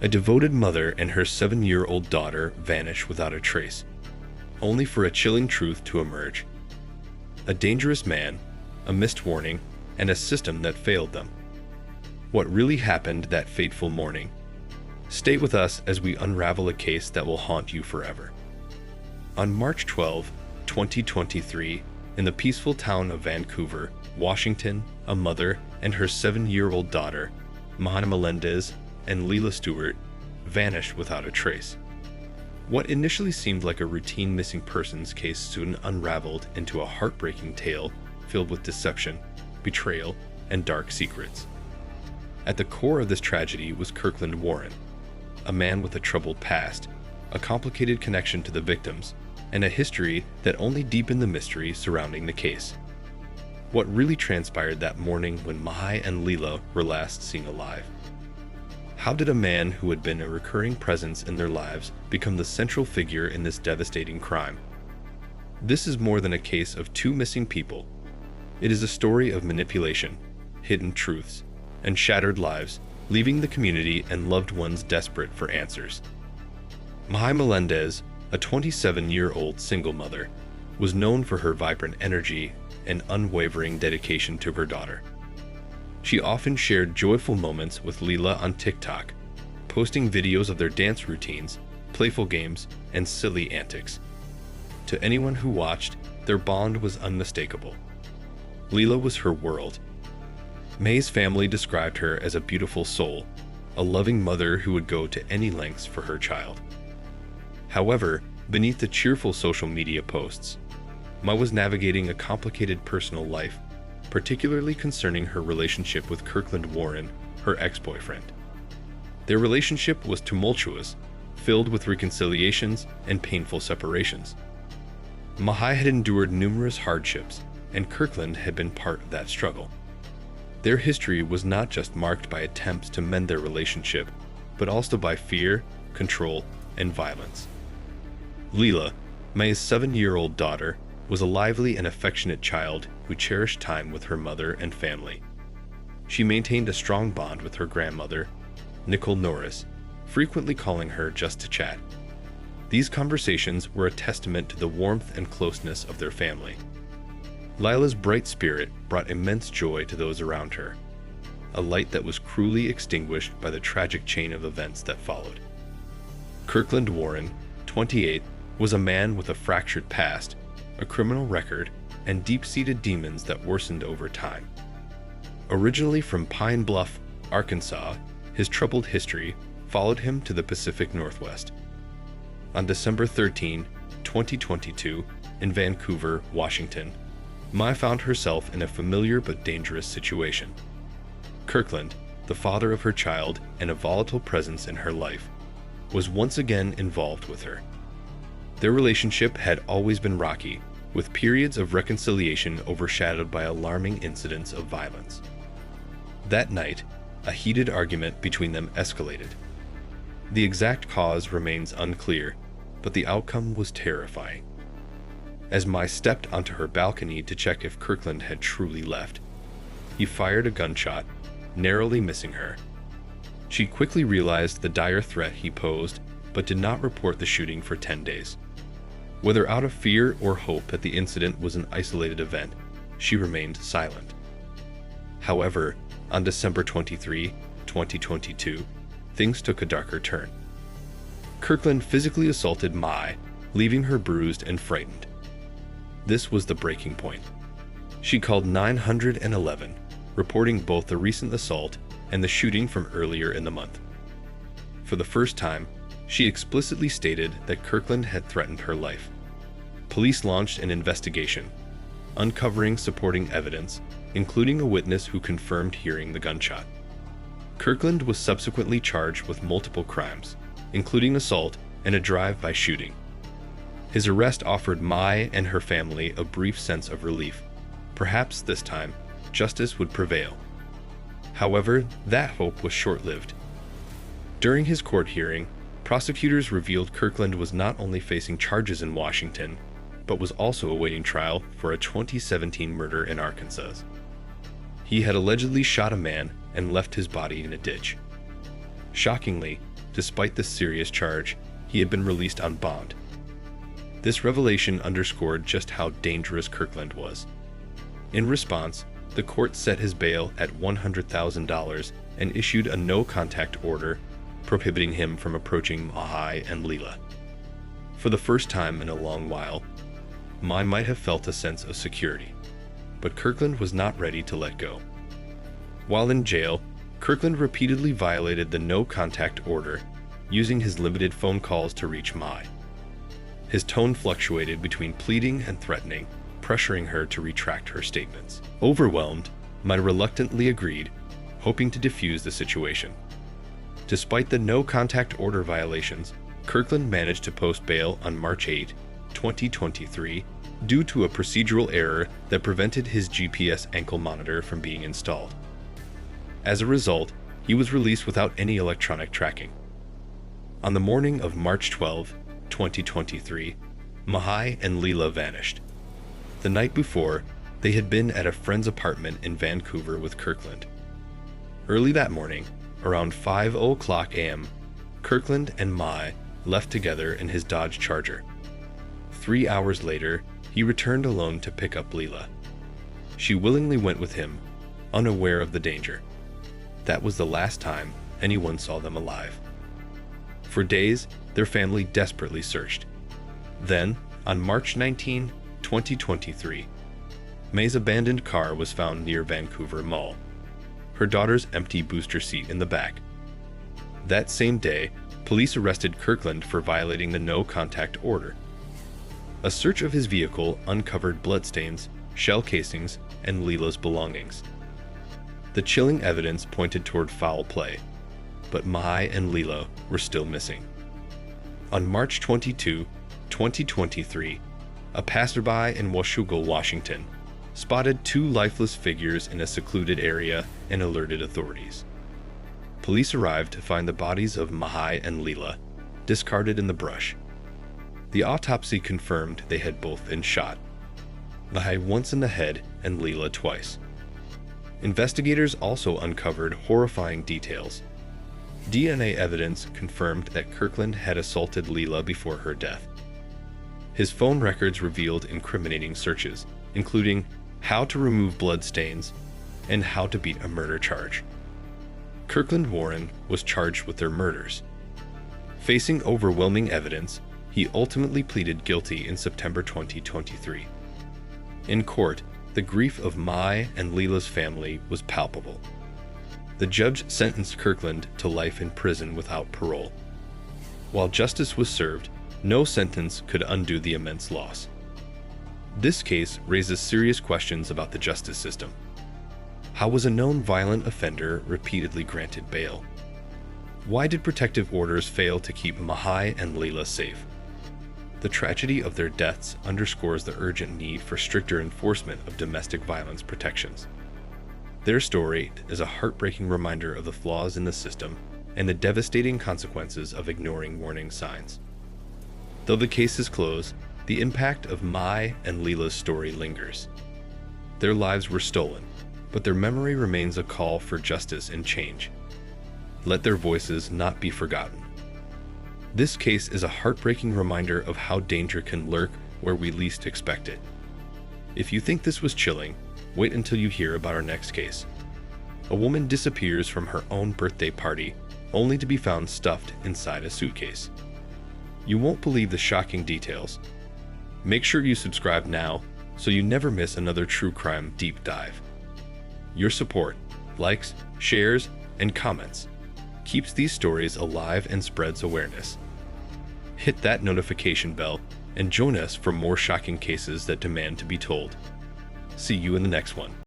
A devoted mother and her 7-year-old daughter vanish without a trace, only for a chilling truth to emerge. A dangerous man, a missed warning, and a system that failed them. What really happened that fateful morning? Stay with us as we unravel a case that will haunt you forever. On March 12, 2023, in the peaceful town of Vancouver, Washington, a mother and her 7-year-old daughter, Mahana Melendez and Leila Stewart, vanished without a trace. What initially seemed like a routine missing persons case soon unraveled into a heartbreaking tale filled with deception, betrayal, and dark secrets. At the core of this tragedy was Kirkland Warren, a man with a troubled past, a complicated connection to the victims, and a history that only deepened the mystery surrounding the case. What really transpired that morning when Mahai and Leila were last seen alive? How did a man who had been a recurring presence in their lives become the central figure in this devastating crime? This is more than a case of two missing people. It is a story of manipulation, hidden truths, and shattered lives, leaving the community and loved ones desperate for answers. Mahai Melendez, a 27-year-old single mother, was known for her vibrant energy and unwavering dedication to her daughter. She often shared joyful moments with Leila on TikTok, posting videos of their dance routines, playful games, and silly antics. To anyone who watched, their bond was unmistakable. Leila was her world. May's family described her as a beautiful soul, a loving mother who would go to any lengths for her child. However, beneath the cheerful social media posts, Ma was navigating a complicated personal life, particularly concerning her relationship with Kirkland Warren, her ex-boyfriend. Their relationship was tumultuous, filled with reconciliations and painful separations. Mahai had endured numerous hardships, and Kirkland had been part of that struggle. Their history was not just marked by attempts to mend their relationship, but also by fear, control, and violence. Leila, May's 7-year-old daughter, was a lively and affectionate child who cherished time with her mother and family. She maintained a strong bond with her grandmother, Nicole Norris, frequently calling her just to chat. These conversations were a testament to the warmth and closeness of their family. Lila's bright spirit brought immense joy to those around her, a light that was cruelly extinguished by the tragic chain of events that followed. Kirkland Warren, 28, was a man with a fractured past, a criminal record, and deep-seated demons that worsened over time. Originally from Pine Bluff, Arkansas, his troubled history followed him to the Pacific Northwest. On December 13, 2022, in Vancouver, Washington, Mai found herself in a familiar but dangerous situation. Kirkland, the father of her child and a volatile presence in her life, was once again involved with her. Their relationship had always been rocky, with periods of reconciliation overshadowed by alarming incidents of violence. That night, a heated argument between them escalated. The exact cause remains unclear, but the outcome was terrifying. As Mai stepped onto her balcony to check if Kirkland had truly left, he fired a gunshot, narrowly missing her. She quickly realized the dire threat he posed, but did not report the shooting for 10 days. Whether out of fear or hope that the incident was an isolated event, she remained silent. However, on December 23, 2022, things took a darker turn. Kirkland physically assaulted Mai, leaving her bruised and frightened. This was the breaking point. She called 911, reporting both the recent assault and the shooting from earlier in the month. For the first time, she explicitly stated that Kirkland had threatened her life. Police launched an investigation, uncovering supporting evidence, including a witness who confirmed hearing the gunshot. Kirkland was subsequently charged with multiple crimes, including assault and a drive-by shooting. His arrest offered Mai and her family a brief sense of relief. Perhaps this time, justice would prevail. However, that hope was short-lived. During his court hearing, prosecutors revealed Kirkland was not only facing charges in Washington, but was also awaiting trial for a 2017 murder in Arkansas. He had allegedly shot a man and left his body in a ditch. Shockingly, despite the serious charge, he had been released on bond. This revelation underscored just how dangerous Kirkland was. In response, the court set his bail at $100,000 and issued a no-contact order prohibiting him from approaching Mahai and Leela. For the first time in a long while, Mai might have felt a sense of security, but Kirkland was not ready to let go. While in jail, Kirkland repeatedly violated the no-contact order, using his limited phone calls to reach Mai. His tone fluctuated between pleading and threatening, pressuring her to retract her statements. Overwhelmed, Mai reluctantly agreed, hoping to defuse the situation. Despite the no-contact order violations, Kirkland managed to post bail on March 8, 2023, due to a procedural error that prevented his GPS ankle monitor from being installed. As a result, he was released without any electronic tracking. On the morning of March 12, 2023, Mahai and Leela vanished. The night before, they had been at a friend's apartment in Vancouver with Kirkland. Early that morning, around 5:00 a.m., Kirkland and Mai left together in his Dodge Charger. 3 hours later, he returned alone to pick up Leela. She willingly went with him, unaware of the danger. That was the last time anyone saw them alive. For days, their family desperately searched. Then, on March 19, 2023, Mai's abandoned car was found near Vancouver Mall, her daughter's empty booster seat in the back. That same day, police arrested Kirkland for violating the no-contact order. A search of his vehicle uncovered bloodstains, shell casings, and Leela's belongings. The chilling evidence pointed toward foul play, but Mahai and Leela were still missing. On March 22, 2023, a passerby in Washougal, Washington, spotted two lifeless figures in a secluded area and alerted authorities. Police arrived to find the bodies of Mahai and Leela discarded in the brush. The autopsy confirmed they had both been shot, Mahai once in the head and Leela twice. Investigators also uncovered horrifying details. DNA evidence confirmed that Kirkland had assaulted Leela before her death. His phone records revealed incriminating searches, including how to remove bloodstains and how to beat a murder charge. Kirkland Warren was charged with their murders. Facing overwhelming evidence, he ultimately pleaded guilty in September 2023. In court, the grief of Mai and Leela's family was palpable. The judge sentenced Kirkland to life in prison without parole. While justice was served, no sentence could undo the immense loss. This case raises serious questions about the justice system. How was a known violent offender repeatedly granted bail? Why did protective orders fail to keep Mahai and Leela safe? The tragedy of their deaths underscores the urgent need for stricter enforcement of domestic violence protections. Their story is a heartbreaking reminder of the flaws in the system and the devastating consequences of ignoring warning signs. Though the case is closed, the impact of Mai and Leela's story lingers. Their lives were stolen, but their memory remains a call for justice and change. Let their voices not be forgotten. This case is a heartbreaking reminder of how danger can lurk where we least expect it. If you think this was chilling, wait until you hear about our next case. A woman disappears from her own birthday party, only to be found stuffed inside a suitcase. You won't believe the shocking details. Make sure you subscribe now so you never miss another true crime deep dive. Your support, likes, shares, and comments keeps these stories alive and spreads awareness. Hit that notification bell and join us for more shocking cases that demand to be told. See you in the next one.